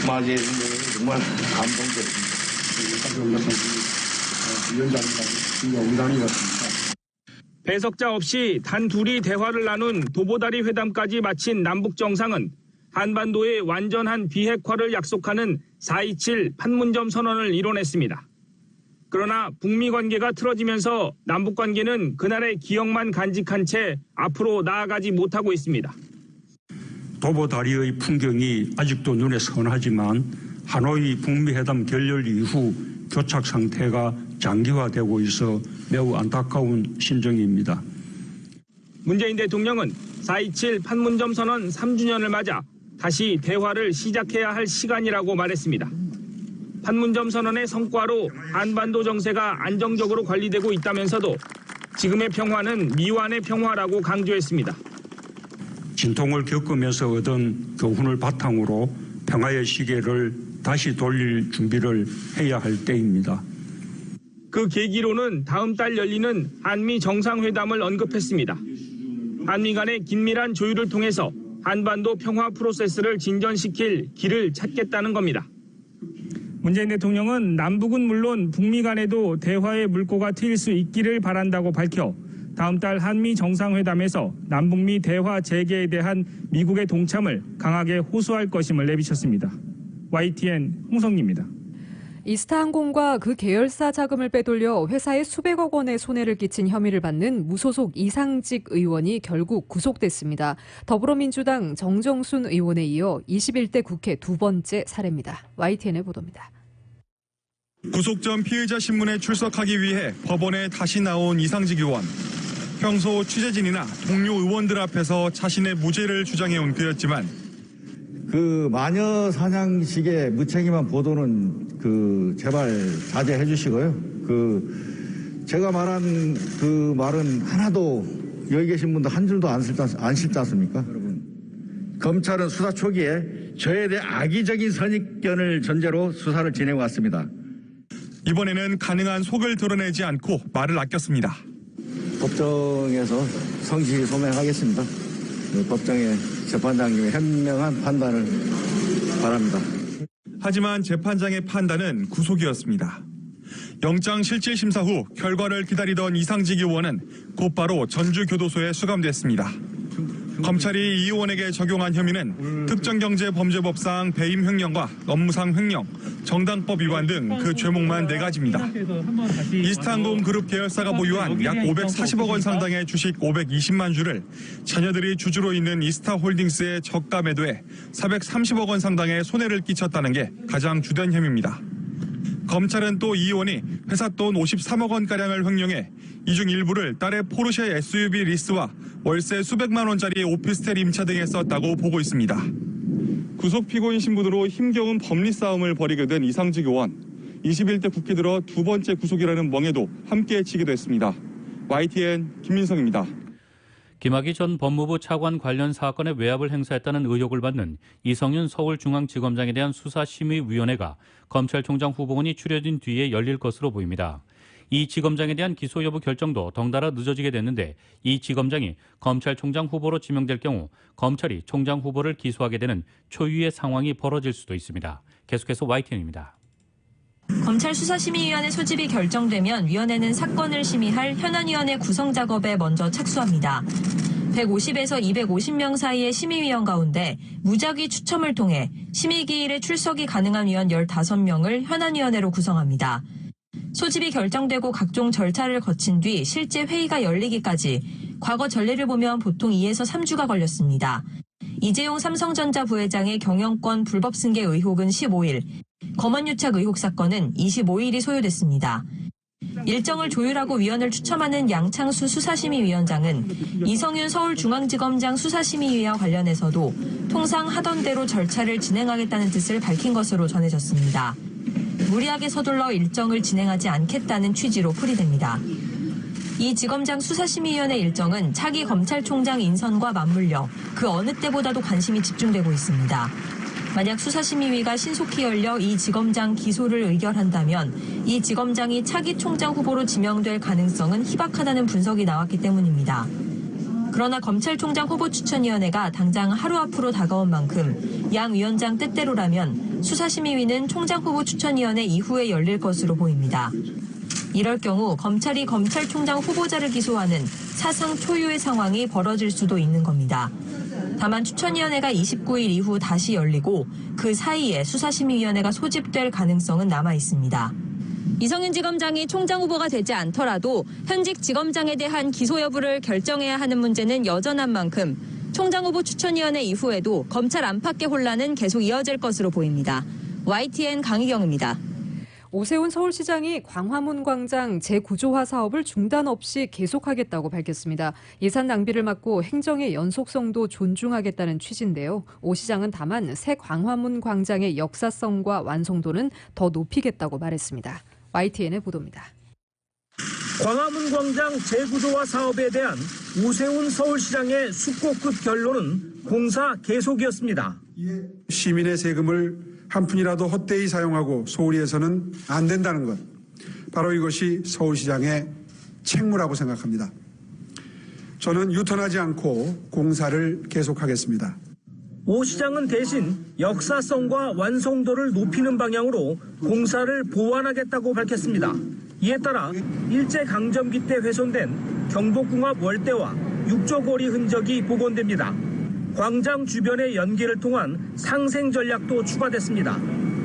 Speaker 12: 맞이해 준 게 정말 감동적입니다.
Speaker 11: 배석자 없이 단 둘이 대화를 나눈 도보다리 회담까지 마친 남북 정상은 한반도의 완전한 비핵화를 약속하는 4.27 판문점 선언을 이뤄냈습니다. 그러나 북미 관계가 틀어지면서 남북 관계는 그날의 기억만 간직한 채 앞으로 나아가지 못하고 있습니다.
Speaker 13: 도보다리의 풍경이 아직도 눈에 선하지만 하노이 북미 회담 결렬 이후 교착 상태가 장기화되고 있어 매우 안타까운 심정입니다.
Speaker 11: 문재인 대통령은 4.27 판문점 선언 3주년을 맞아 다시 대화를 시작해야 할 시간이라고 말했습니다. 판문점 선언의 성과로 한반도 정세가 안정적으로 관리되고 있다면서도 지금의 평화는 미완의 평화라고 강조했습니다.
Speaker 13: 진통을 겪으면서 얻은 교훈을 바탕으로 평화의 시계를 다시 돌릴 준비를 해야 할 때입니다.
Speaker 11: 그 계기로는 다음 달 열리는 한미 정상회담을 언급했습니다. 한미 간의 긴밀한 조율을 통해서 한반도 평화 프로세스를 진전시킬 길을 찾겠다는 겁니다. 문재인 대통령은 남북은 물론 북미 간에도 대화의 물꼬가 트일 수 있기를 바란다고 밝혀 다음 달 한미 정상회담에서 남북미 대화 재개에 대한 미국의 동참을 강하게 호소할 것임을 내비쳤습니다. YTN 홍성기입니다.
Speaker 3: 이스타항공과 그 계열사 자금을 빼돌려 회사에 수백억 원의 손해를 끼친 혐의를 받는 무소속 이상직 의원이 결국 구속됐습니다. 더불어민주당 정정순 의원에 이어 21대 국회 두 번째 사례입니다. YTN의 보도입니다.
Speaker 14: 구속 전 피의자 신문에 출석하기 위해 법원에 다시 나온 이상직 의원. 평소 취재진이나 동료 의원들 앞에서 자신의 무죄를 주장해온 그였지만
Speaker 15: 그 마녀 사냥식의 무책임한 보도는 제발 자제해 주시고요. 제가 말한 그 말은 하나도 여기 계신 분들 한 줄도 안 싫지 않습니까? 여러분. 검찰은 수사 초기에 저에 대해 악의적인 선입견을 전제로 수사를 진행해 왔습니다.
Speaker 14: 이번에는 가능한 속을 드러내지 않고 말을 아꼈습니다.
Speaker 15: 법정에서 성실히 소명하겠습니다. 법정의 재판장님의 현명한 판단을 바랍니다.
Speaker 14: 하지만 재판장의 판단은 구속이었습니다. 영장실질심사 후 결과를 기다리던 이상직 의원은 곧바로 전주교도소에 수감됐습니다. 검찰이 이 의원에게 적용한 혐의는 특정경제범죄법상 배임 횡령과 업무상 횡령, 정당법 위반 등 그 죄목만 4가지입니다. 이스타항공 그룹 계열사가 보유한 약 540억 원 상당의 주식 520만 주를 자녀들이 주주로 있는 이스타홀딩스에 저가 매도해 430억 원 상당의 손해를 끼쳤다는 게 가장 주된 혐의입니다. 검찰은 또 이 의원이 회사 돈 53억 원가량을 횡령해 이 중 일부를 딸의 포르쉐 SUV 리스와 월세 수백만 원짜리 오피스텔 임차 등에 썼다고 보고 있습니다. 구속 피고인 신분으로 힘겨운 법리 싸움을 벌이게 된 이상직 의원. 21대 국회 들어 두 번째 구속이라는 멍에도 함께 치기도 했습니다. YTN 김민성입니다.
Speaker 2: 김학의 전 법무부 차관 관련 사건에 외압을 행사했다는 의혹을 받는 이성윤 서울중앙지검장에 대한 수사심의위원회가 검찰총장 후보군이 추려진 뒤에 열릴 것으로 보입니다. 이 지검장에 대한 기소 여부 결정도 덩달아 늦어지게 됐는데 이 지검장이 검찰총장 후보로 지명될 경우 검찰이 총장 후보를 기소하게 되는 초유의 상황이 벌어질 수도 있습니다. 계속해서 YTN입니다.
Speaker 16: 검찰 수사심의위원회 소집이 결정되면 위원회는 사건을 심의할 현안위원회 구성 작업에 먼저 착수합니다. 150에서 250명 사이의 심의위원 가운데 무작위 추첨을 통해 심의기일에 출석이 가능한 위원 15명을 현안위원회로 구성합니다. 소집이 결정되고 각종 절차를 거친 뒤 실제 회의가 열리기까지 과거 전례를 보면 보통 2에서 3주가 걸렸습니다. 이재용 삼성전자 부회장의 경영권 불법 승계 의혹은 15일, 검언유착 의혹 사건은 25일이 소요됐습니다. 일정을 조율하고 위원을 추첨하는 양창수 수사심의위원장은 이성윤 서울중앙지검장 수사심의위와 관련해서도 통상 하던 대로 절차를 진행하겠다는 뜻을 밝힌 것으로 전해졌습니다. 무리하게 서둘러 일정을 진행하지 않겠다는 취지로 풀이됩니다. 이 지검장 수사심의위원회 일정은 차기 검찰총장 인선과 맞물려 그 어느 때보다도 관심이 집중되고 있습니다. 만약 수사심의위가 신속히 열려 이 지검장 기소를 의결한다면 이 지검장이 차기 총장 후보로 지명될 가능성은 희박하다는 분석이 나왔기 때문입니다. 그러나 검찰총장 후보추천위원회가 당장 하루 앞으로 다가온 만큼 양 위원장 뜻대로라면 수사심의위는 총장 후보추천위원회 이후에 열릴 것으로 보입니다. 이럴 경우 검찰이 검찰총장 후보자를 기소하는 사상 초유의 상황이 벌어질 수도 있는 겁니다. 다만 추천위원회가 29일 이후 다시 열리고 그 사이에 수사심의위원회가 소집될 가능성은 남아 있습니다. 이성윤 지검장이 총장 후보가 되지 않더라도 현직 지검장에 대한 기소 여부를 결정해야 하는 문제는 여전한 만큼 총장 후보 추천위원회 이후에도 검찰 안팎의 혼란은 계속 이어질 것으로 보입니다. YTN 강희경입니다.
Speaker 3: 오세훈 서울시장이 광화문 광장 재구조화 사업을 중단 없이 계속하겠다고 밝혔습니다. 예산 낭비를 막고 행정의 연속성도 존중하겠다는 취지인데요. 오 시장은 다만 새 광화문 광장의 역사성과 완성도는 더 높이겠다고 말했습니다. YTN의 보도입니다.
Speaker 11: 광화문 광장 재구조화 사업에 대한 오세훈 서울시장의 숙고급 결론은 공사 계속이었습니다.
Speaker 17: 시민의 세금을 한 푼이라도 헛되이 사용하고 소홀히 해서는 안 된다는 것. 바로 이것이 서울시장의 책무라고 생각합니다. 저는 유턴하지 않고 공사를 계속하겠습니다.
Speaker 11: 오 시장은 대신 역사성과 완성도를 높이는 방향으로 공사를 보완하겠다고 밝혔습니다. 이에 따라 일제강점기 때 훼손된 경복궁합 월대와 육조거리 흔적이 복원됩니다. 광장 주변의 연계를 통한 상생 전략도 추가됐습니다.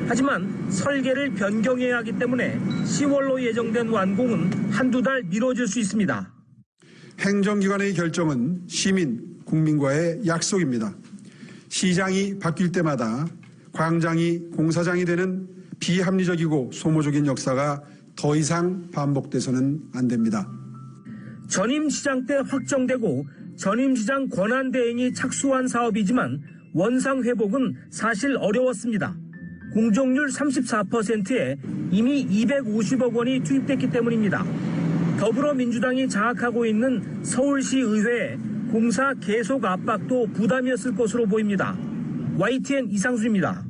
Speaker 11: 하지만 설계를 변경해야 하기 때문에 10월로 예정된 완공은 한두 달 미뤄질 수 있습니다.
Speaker 17: 행정기관의 결정은 시민, 국민과의 약속입니다. 시장이 바뀔 때마다 광장이 공사장이 되는 비합리적이고 소모적인 역사가 더 이상 반복돼서는 안 됩니다.
Speaker 11: 전임시장 때 확정되고 전임시장 권한대행이 착수한 사업이지만 원상 회복은 사실 어려웠습니다. 공정률 34%에 이미 250억 원이 투입됐기 때문입니다. 더불어민주당이 장악하고 있는 서울시 의회에 공사 계속 압박도 부담이었을 것으로 보입니다. YTN 이상수입니다.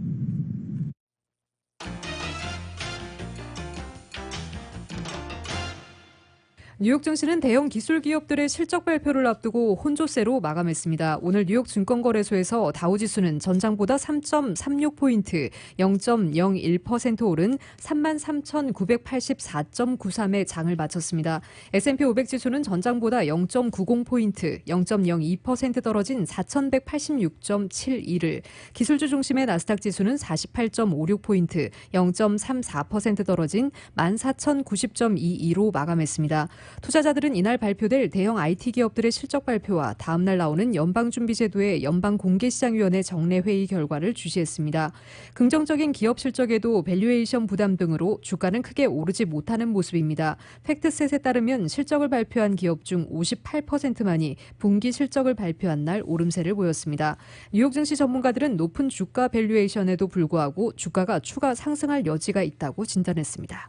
Speaker 3: 뉴욕 증시는 대형 기술 기업들의 실적 발표를 앞두고 혼조세로 마감했습니다. 오늘 뉴욕 증권거래소에서 다우지수는 전장보다 3.36포인트, 0.01% 오른 33,984.93의 장을 마쳤습니다. S&P 500 지수는 전장보다 0.90포인트, 0.02% 떨어진 4,186.72를, 기술주 중심의 나스닥 지수는 48.56포인트, 0.34% 떨어진 14,090.22로 마감했습니다. 투자자들은 이날 발표될 대형 IT 기업들의 실적 발표와 다음날 나오는 연방준비제도의 연방공개시장위원회 정례회의 결과를 주시했습니다. 긍정적인 기업 실적에도 밸류에이션 부담 등으로 주가는 크게 오르지 못하는 모습입니다. 팩트셋에 따르면 실적을 발표한 기업 중 58%만이 분기 실적을 발표한 날 오름세를 보였습니다. 뉴욕 증시 전문가들은 높은 주가 밸류에이션에도 불구하고 주가가 추가 상승할 여지가 있다고 진단했습니다.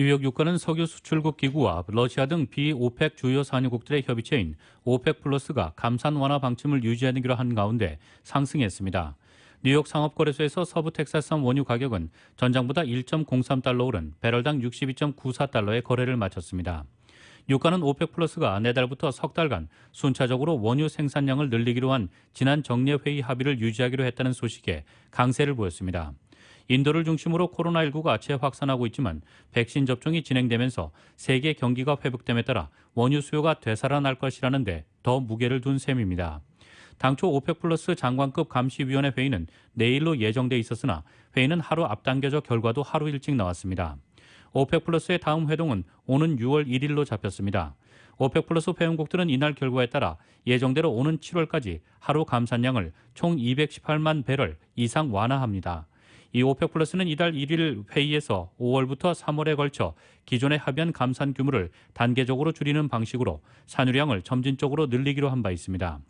Speaker 2: 뉴욕 유가는 석유 수출국 기구와 러시아 등 비오펙 주요 산유국들의 협의체인 오펙 플러스가 감산 완화 방침을 유지하기로 한 가운데 상승했습니다. 뉴욕 상업거래소에서 서부 텍사스산 원유 가격은 전장보다 1.03달러 오른 배럴당 62.94달러에 거래를 마쳤습니다. 유가는 오펙 플러스가 내달부터 석 달간 순차적으로 원유 생산량을 늘리기로 한 지난 정례회의 합의를 유지하기로 했다는 소식에 강세를 보였습니다. 인도를 중심으로 코로나19가 재확산하고 있지만 백신 접종이 진행되면서 세계 경기가 회복됨에 따라 원유 수요가 되살아날 것이라는데 더 무게를 둔 셈입니다. 당초 오펙 플러스 장관급 감시위원회 회의는 내일로 예정돼 있었으나 회의는 하루 앞당겨져 결과도 하루 일찍 나왔습니다. 오펙 플러스의 다음 회동은 오는 6월 1일로 잡혔습니다. 오펙 플러스 회원국들은 이날 결과에 따라 예정대로 오는 7월까지 하루 감산량을 총 218만 배럴 이상 완화합니다. 이 오펙 플러스는 이달 1일 회의에서 5월부터 3월에 걸쳐 기존에 합의한 감산 규모를 단계적으로 줄이는 방식으로 산유량을 점진적으로 늘리기로 한 바 있습니다.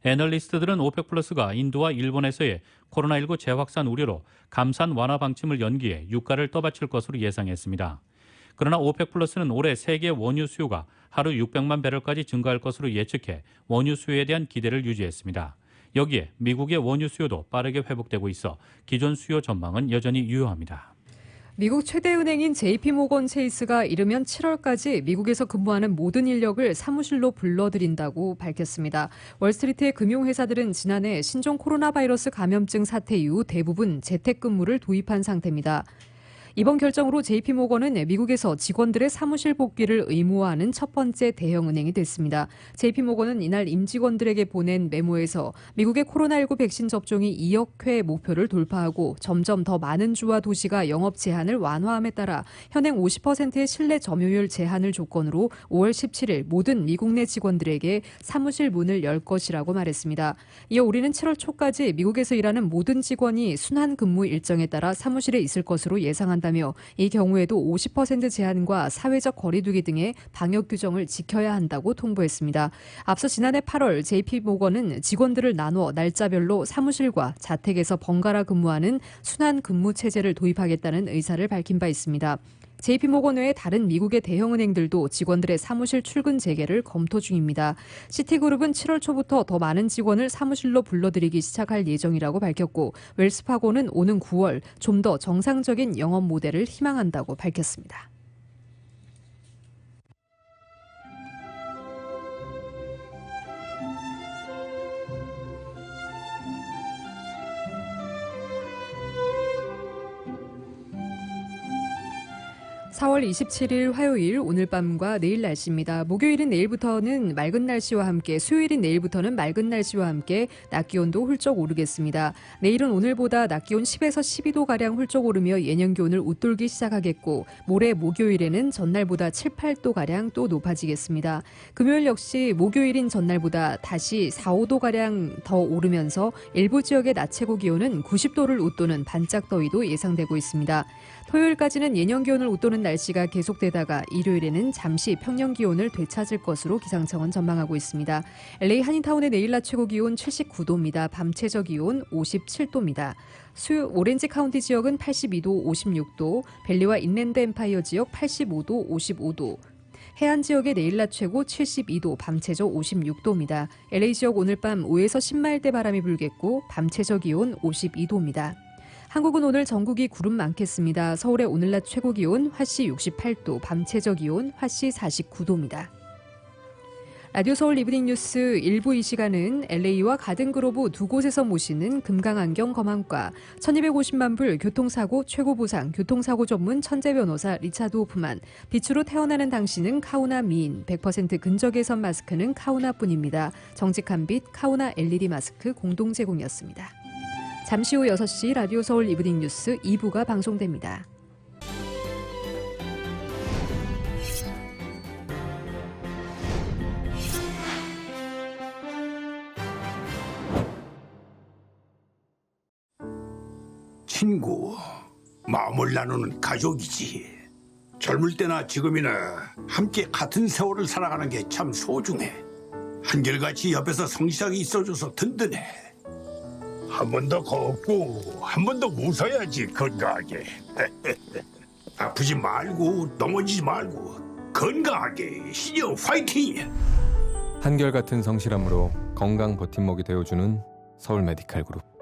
Speaker 2: 애널리스트들은 오펙 플러스가 인도와 일본에서의 코로나19 재확산 우려로 감산 완화 방침을 연기해 유가를 떠받칠 것으로 예상했습니다. 그러나 오펙 플러스는 올해 세계 원유 수요가 하루 600만 배럴까지 증가할 것으로 예측해 원유 수요에 대한 기대를 유지했습니다. 여기에 미국의 원유 수요도 빠르게 회복되고 있어 기존 수요 전망은 여전히 유효합니다.
Speaker 3: 미국 최대 은행인 JP모건 체이스가 이르면 7월까지 미국에서 근무하는 모든 인력을 사무실로 불러들인다고 밝혔습니다. 월스트리트의 금융회사들은 지난해 신종 코로나 바이러스 감염증 사태 이후 대부분 재택근무를 도입한 상태입니다. 이번 결정으로 JP모건은 미국에서 직원들의 사무실 복귀를 의무화하는 첫 번째 대형 은행이 됐습니다. JP모건은 이날 임직원들에게 보낸 메모에서 미국의 코로나19 백신 접종이 2억 회 목표를 돌파하고 점점 더 많은 주와 도시가 영업 제한을 완화함에 따라 현행 50%의 실내 점유율 제한을 조건으로 5월 17일 모든 미국 내 직원들에게 사무실 문을 열 것이라고 말했습니다. 이어 우리는 7월 초까지 미국에서 일하는 모든 직원이 순환 근무 일정에 따라 사무실에 있을 것으로 예상한다. 다며 이 경우에도 50% 제한과 사회적 거리두기 등의 방역 규정을 지켜야 한다고 통보했습니다. 앞서 지난해 8월 JP모건은 직원들을 나누어 날짜별로 사무실과 자택에서 번갈아 근무하는 순환 근무 체제를 도입하겠다는 의사를 밝힌 바 있습니다. JP모건 외에 다른 미국의 대형은행들도 직원들의 사무실 출근 재개를 검토 중입니다. 시티그룹은 7월 초부터 더 많은 직원을 사무실로 불러들이기 시작할 예정이라고 밝혔고 웰스파고는 오는 9월 좀 더 정상적인 영업 모델을 희망한다고 밝혔습니다. 4월 27일 화요일 오늘 밤과 내일 날씨입니다. 목요일인 내일부터는 맑은 날씨와 함께 수요일인 내일부터는 맑은 날씨와 함께 낮 기온도 훌쩍 오르겠습니다. 내일은 오늘보다 낮 기온 10에서 12도가량 훌쩍 오르며 예년 기온을 웃돌기 시작하겠고 모레 목요일에는 전날보다 7, 8도가량 또 높아지겠습니다. 금요일 역시 목요일인 전날보다 다시 4, 5도가량 더 오르면서 일부 지역의 낮 최고 기온은 90도를 웃도는 반짝 더위도 예상되고 있습니다. 토요일까지는 예년 기온을 웃도는 날씨가 계속되다가 일요일에는 잠시 평년 기온을 되찾을 것으로 기상청은 전망하고 있습니다. LA 한인타운의 내일 낮 최고 기온 79도입니다. 밤 최저 기온 57도입니다. 오렌지 카운티 지역은 82도, 56도, 밸리와 인랜드 엠파이어 지역 85도, 55도, 해안 지역의 내일 낮 최고 72도, 밤 최저 56도입니다. LA 지역 오늘 밤 5에서 10마일대 바람이 불겠고 밤 최저 기온 52도입니다. 한국은 오늘 전국이 구름 많겠습니다. 서울의 오늘 낮 최고 기온 화씨 68도, 밤 최저 기온 화씨 49도입니다. 라디오 서울 이브닝 뉴스 1부 이 시간은 LA와 가든그로브 두 곳에서 모시는 금강안경 검안과 1250만 불 교통사고 최고 보상 교통사고 전문 천재 변호사 리차드 호프만, 빛으로 태어나는 당신은 카우나 미인, 100% 근적외선 마스크는 카우나뿐입니다. 정직한 빛 카우나 LED 마스크 공동 제공이었습니다. 잠시 후 6시 라디오 서울 이브닝 뉴스 2부가 방송됩니다.
Speaker 18: 친구, 마음을 나누는 가족이지. 젊을 때나 지금이나 함께 같은 세월을 살아가는 게 참 소중해. 한결같이 옆에서 성실하게 있어줘서 든든해. 한 번 더 걷고 한 번 더 웃어야지 건강하게. 아프지 말고 넘어지지 말고 건강하게 신영 화이팅!
Speaker 19: 한결같은 성실함으로 건강 버팀목이 되어주는 서울 메디칼 그룹.